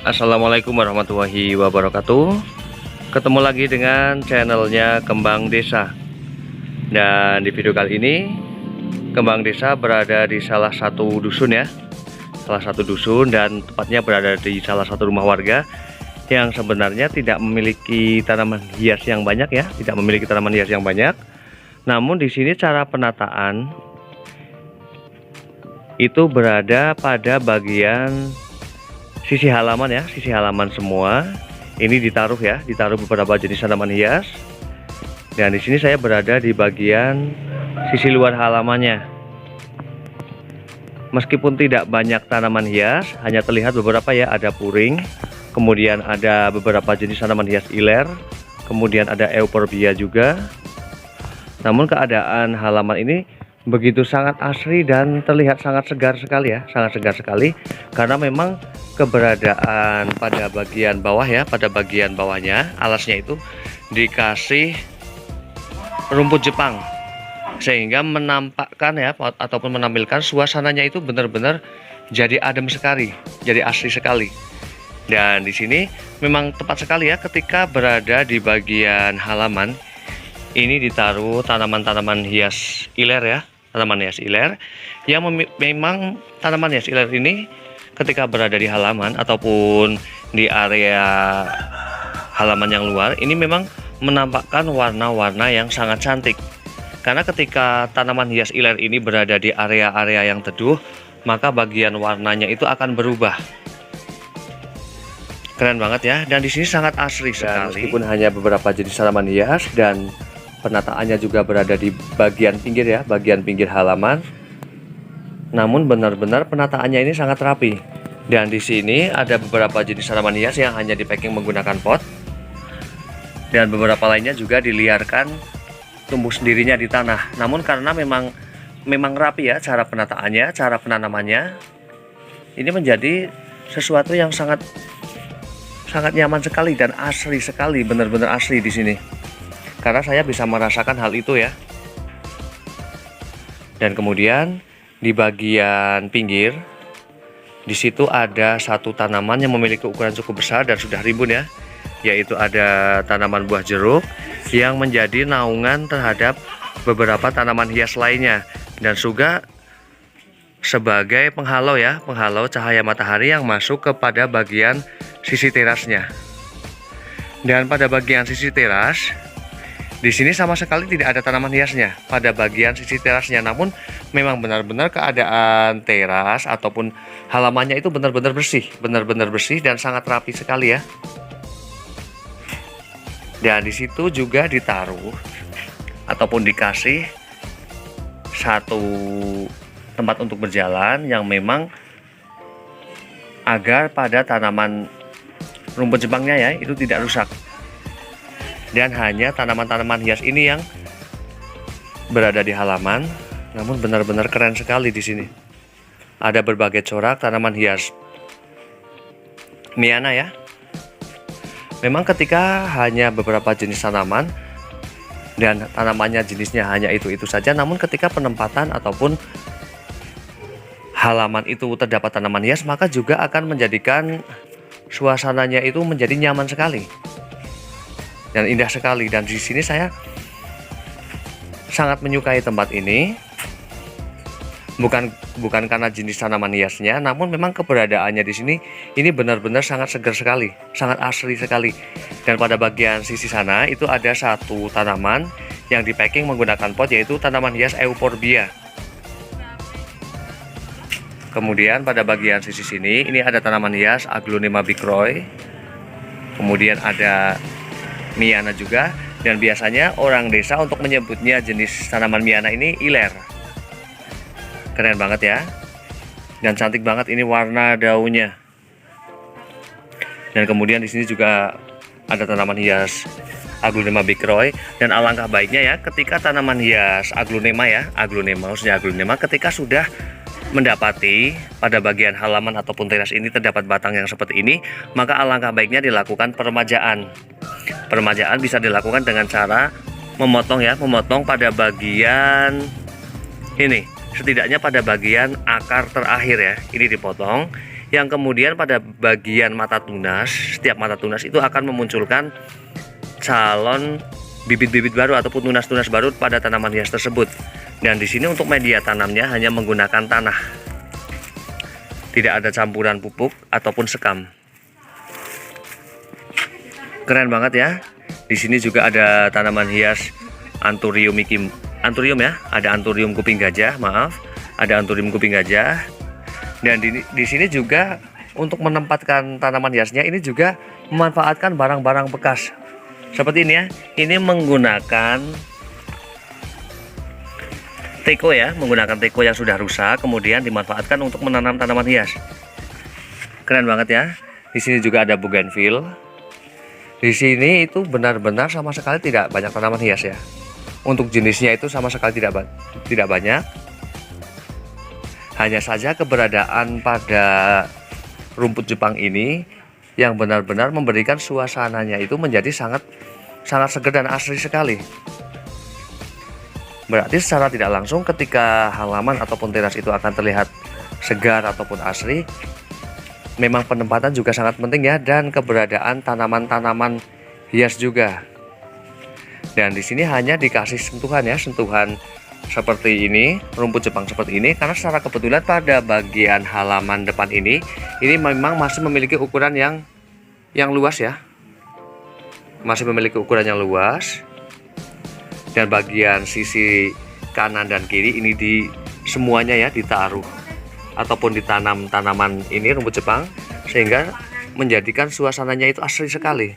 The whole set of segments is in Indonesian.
Assalamualaikum warahmatullahi wabarakatuh. Ketemu lagi dengan channelnya Kembang Desa. Dan di video kali ini Kembang Desa berada di salah satu dusun ya, salah satu dusun, dan tepatnya berada di salah satu rumah warga yang sebenarnya tidak memiliki tanaman hias yang banyak ya, tidak memiliki tanaman hias yang banyak. Namun di sini cara penataan itu berada pada bagian sisi halaman ya, sisi halaman semua. Ini ditaruh ya, ditaruh beberapa jenis tanaman hias. Dan di sini saya berada di bagian sisi luar halamannya. Meskipun tidak banyak tanaman hias, hanya terlihat beberapa ya, ada puring, kemudian ada beberapa jenis tanaman hias iler, kemudian ada euphorbia juga. Namun keadaan halaman ini begitu sangat asri dan terlihat sangat segar sekali ya, sangat segar sekali, karena memang keberadaan pada bagian bawah ya, pada bagian bawahnya alasnya itu dikasih rumput Jepang, sehingga menampakkan ya, ataupun menampilkan suasananya itu benar-benar jadi adem sekali, jadi asri sekali. Dan di sini memang tepat sekali ya, ketika berada di bagian halaman ini ditaruh tanaman-tanaman hias iler ya, tanaman hias iler yang memang tanaman hias iler ini ketika berada di halaman ataupun di area halaman yang luar, ini memang menampakkan warna-warna yang sangat cantik. Karena ketika tanaman hias iler ini berada di area-area yang teduh, maka bagian warnanya itu akan berubah. Keren banget ya, dan di sini sangat asri sekali. Meskipun hanya beberapa jenis tanaman hias dan penataannya juga berada di bagian pinggir ya, bagian pinggir halaman, namun benar-benar penataannya ini sangat rapi. Dan di sini ada beberapa jenis tanaman hias yang hanya di packing menggunakan pot, dan beberapa lainnya juga diliarkan tumbuh sendirinya di tanah. Namun karena memang rapi ya cara penataannya, cara penanamannya, ini menjadi sesuatu yang sangat nyaman sekali dan asri sekali, benar-benar asri di sini. Karena saya bisa merasakan hal itu ya. Dan kemudian di bagian pinggir, di situ ada satu tanaman yang memiliki ukuran cukup besar dan sudah rimbun ya, yaitu ada tanaman buah jeruk yang menjadi naungan terhadap beberapa tanaman hias lainnya, dan juga sebagai penghalau ya, penghalau cahaya matahari yang masuk kepada bagian sisi terasnya. Dan pada bagian sisi teras, di sini sama sekali tidak ada tanaman hiasnya pada bagian sisi terasnya. Namun memang benar-benar keadaan teras ataupun halamannya itu benar-benar bersih dan sangat rapi sekali ya. Dan di situ juga ditaruh ataupun dikasih satu tempat untuk berjalan yang memang agar pada tanaman rumput Jepangnya ya itu tidak rusak. Dan hanya tanaman-tanaman hias ini yang berada di halaman, namun benar-benar keren sekali di sini. Ada berbagai corak tanaman hias Miana ya. Memang ketika hanya beberapa jenis tanaman dan tanamannya jenisnya hanya itu saja, namun ketika penempatan ataupun halaman itu terdapat tanaman hias, maka juga akan menjadikan suasananya itu menjadi nyaman sekali dan indah sekali. Dan di sini saya sangat menyukai tempat ini, bukan karena jenis tanaman hiasnya, namun memang keberadaannya di sini ini benar-benar sangat segar sekali, sangat asri sekali. Dan pada bagian sisi sana itu ada satu tanaman yang di packing menggunakan pot, yaitu tanaman hias euphorbia. Kemudian pada bagian sisi sini ini ada tanaman hias Aglonema bicroy, kemudian ada Miana juga, dan biasanya orang desa untuk menyebutnya jenis tanaman Miana ini iler. Keren banget ya, dan cantik banget ini warna daunnya. Dan kemudian di sini juga ada tanaman hias Aglonema bicroy, dan alangkah baiknya ya ketika tanaman hias Aglonema ketika sudah mendapati pada bagian halaman ataupun teras ini terdapat batang yang seperti ini, maka alangkah baiknya dilakukan peremajaan. Peremajaan bisa dilakukan dengan cara memotong pada bagian ini, setidaknya pada bagian akar terakhir ya, ini dipotong. yang kemudian pada bagian mata tunas, setiap mata tunas itu akan memunculkan calon bibit-bibit baru ataupun tunas-tunas baru pada tanaman hias tersebut. Dan di sini untuk media tanamnya hanya menggunakan tanah, tidak ada campuran pupuk ataupun sekam. Keren banget ya. Di sini juga ada tanaman hias Anthurium ya, ada Anthurium kuping gajah, ada Anthurium kuping gajah. Dan di sini juga untuk menempatkan tanaman hiasnya ini juga memanfaatkan barang-barang bekas. Seperti ini ya. Ini menggunakan teko ya, menggunakan teko yang sudah rusak kemudian dimanfaatkan untuk menanam tanaman hias. Keren banget ya. Di sini juga ada bougainville. Di sini itu benar-benar sama sekali tidak banyak tanaman hias ya. Untuk jenisnya itu sama sekali tidak banyak. Hanya saja keberadaan pada rumput Jepang ini yang benar-benar memberikan suasananya itu menjadi sangat segar dan asri sekali. Berarti secara tidak langsung ketika halaman ataupun teras itu akan terlihat segar ataupun asri, memang penempatan juga sangat penting ya, dan keberadaan tanaman-tanaman hias juga. Dan di sini hanya dikasih sentuhan seperti ini, rumput Jepang seperti ini, karena secara kebetulan pada bagian halaman depan ini memang masih memiliki ukuran yang luas ya, masih memiliki ukuran yang luas. Dan bagian sisi kanan dan kiri ini semuanya ya ditaruh ataupun ditanam tanaman ini rumput Jepang, sehingga menjadikan suasananya itu asri sekali.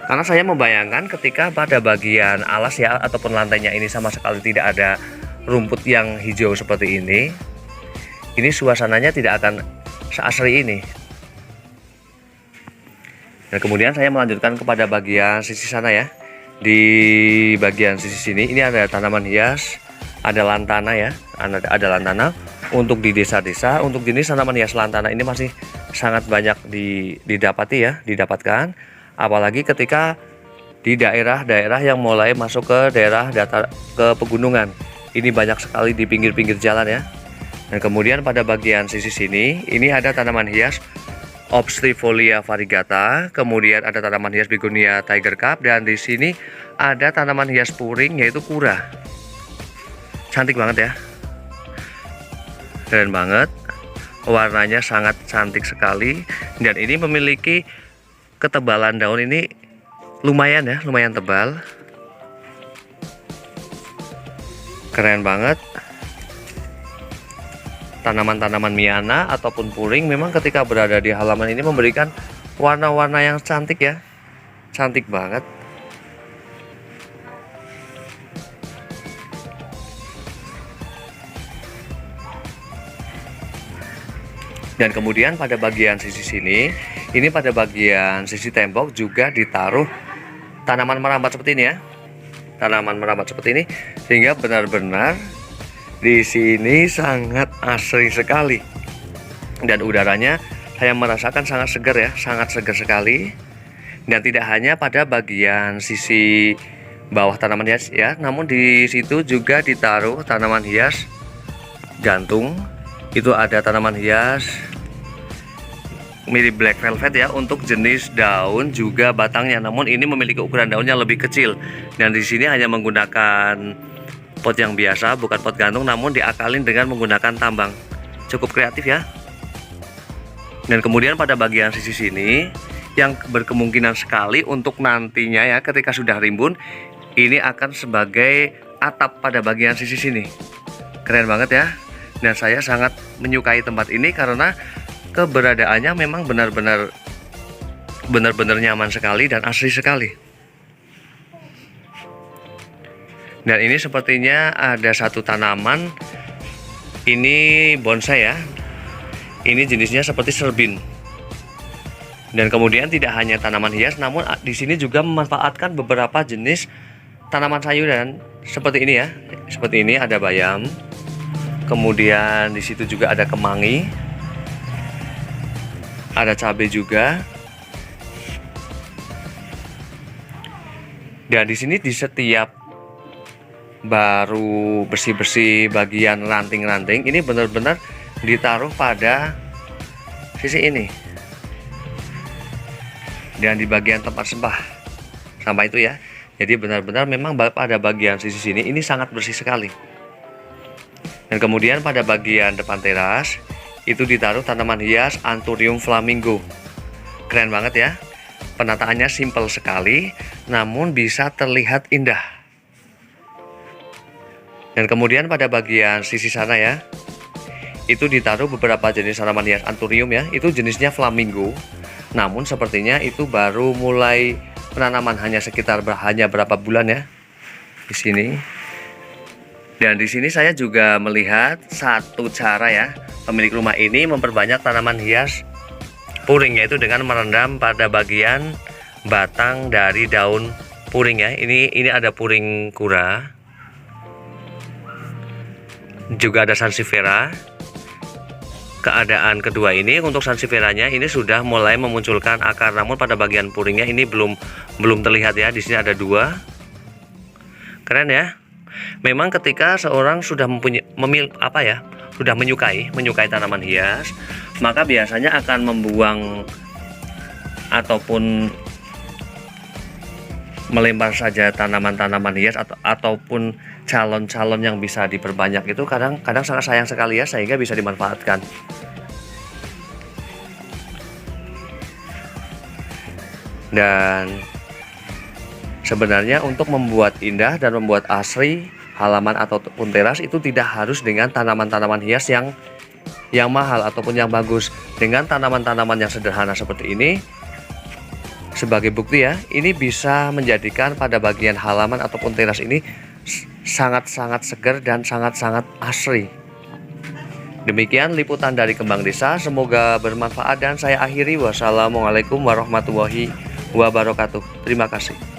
Karena saya membayangkan ketika pada bagian alas ya ataupun lantainya ini sama sekali tidak ada rumput yang hijau seperti ini suasananya tidak akan seasri ini. Dan kemudian saya melanjutkan kepada bagian sisi sana ya. Di bagian sisi sini ini ada tanaman hias, ada lantana ya, ada lantana. Untuk di desa-desa, untuk jenis tanaman hias lantana ini masih sangat banyak didapatkan. Apalagi ketika di daerah-daerah yang mulai masuk ke daerah ke pegunungan. Ini banyak sekali di pinggir-pinggir jalan ya. Dan kemudian pada bagian sisi sini ini ada tanaman hias Obstrifolia variegata, kemudian ada tanaman hias Begonia Tiger Cup, dan di sini ada tanaman hias puring yaitu kura. Cantik banget ya. Keren banget. Warnanya sangat cantik sekali, dan ini memiliki ketebalan daun ini lumayan tebal. Keren banget. Tanaman-tanaman Miana ataupun puring memang ketika berada di halaman ini memberikan warna-warna yang cantik ya. Cantik banget. Dan kemudian pada bagian sisi sini, ini pada bagian sisi tembok juga ditaruh tanaman merambat seperti ini ya. Tanaman merambat seperti ini, sehingga benar-benar di sini sangat asri sekali. Dan udaranya saya merasakan sangat segar ya, sangat segar sekali. Dan tidak hanya pada bagian sisi bawah tanaman hias ya, namun di situ juga ditaruh tanaman hias gantung. Itu ada tanaman hias mirip black velvet ya untuk jenis daun juga batangnya, namun ini memiliki ukuran daunnya lebih kecil. Dan di sini hanya menggunakan pot yang biasa, bukan pot gantung, namun diakalin dengan menggunakan tambang. Cukup kreatif ya. Dan kemudian pada bagian sisi sini yang berkemungkinan sekali untuk nantinya ya ketika sudah rimbun, ini akan sebagai atap pada bagian sisi sini. Keren banget ya. Dan saya sangat menyukai tempat ini karena keberadaannya memang benar-benar nyaman sekali dan asri sekali. Dan ini sepertinya ada satu tanaman, ini bonsai ya. Ini jenisnya seperti serbin. Dan kemudian tidak hanya tanaman hias, namun di sini juga memanfaatkan beberapa jenis tanaman sayuran seperti ini ya. Seperti ini ada bayam. Kemudian di situ juga ada kemangi, ada cabai juga. Dan di sini di setiap baru bersih-bersih bagian ranting-ranting ini benar-benar ditaruh pada sisi ini dan di bagian tempat sampah itu ya. Jadi benar-benar memang pada bagian sisi sini ini sangat bersih sekali. Dan kemudian pada bagian depan teras itu ditaruh tanaman hias Anthurium flamingo. Keren banget ya. Penataannya simple sekali namun bisa terlihat indah. Dan kemudian pada bagian sisi sana ya, itu ditaruh beberapa jenis tanaman hias Anthurium ya. Itu jenisnya flamingo. Namun sepertinya itu baru mulai penanaman, hanya sekitar berapa bulan ya di sini. Dan di sini saya juga melihat satu cara ya pemilik rumah ini memperbanyak tanaman hias puring, yaitu dengan merendam pada bagian batang dari daun puring ya. Ini ada puring kura, juga ada sansevieria. Keadaan kedua ini untuk sansevieranya ini sudah mulai memunculkan akar, namun pada bagian puringnya ini belum terlihat ya. Di sini ada 2. Keren ya. Memang ketika seorang sudah sudah menyukai tanaman hias, maka biasanya akan membuang ataupun melempar saja tanaman-tanaman hias ataupun calon-calon yang bisa diperbanyak itu kadang sangat sayang sekali ya, sehingga bisa dimanfaatkan. Dan sebenarnya untuk membuat indah dan membuat asri halaman ataupun teras itu tidak harus dengan tanaman-tanaman hias yang mahal ataupun yang bagus. Dengan tanaman-tanaman yang sederhana seperti ini, sebagai bukti ya, ini bisa menjadikan pada bagian halaman ataupun teras ini sangat-sangat segar dan sangat-sangat asri. Demikian liputan dari Kembang Desa, semoga bermanfaat dan saya akhiri. Wassalamualaikum warahmatullahi wabarakatuh. Terima kasih.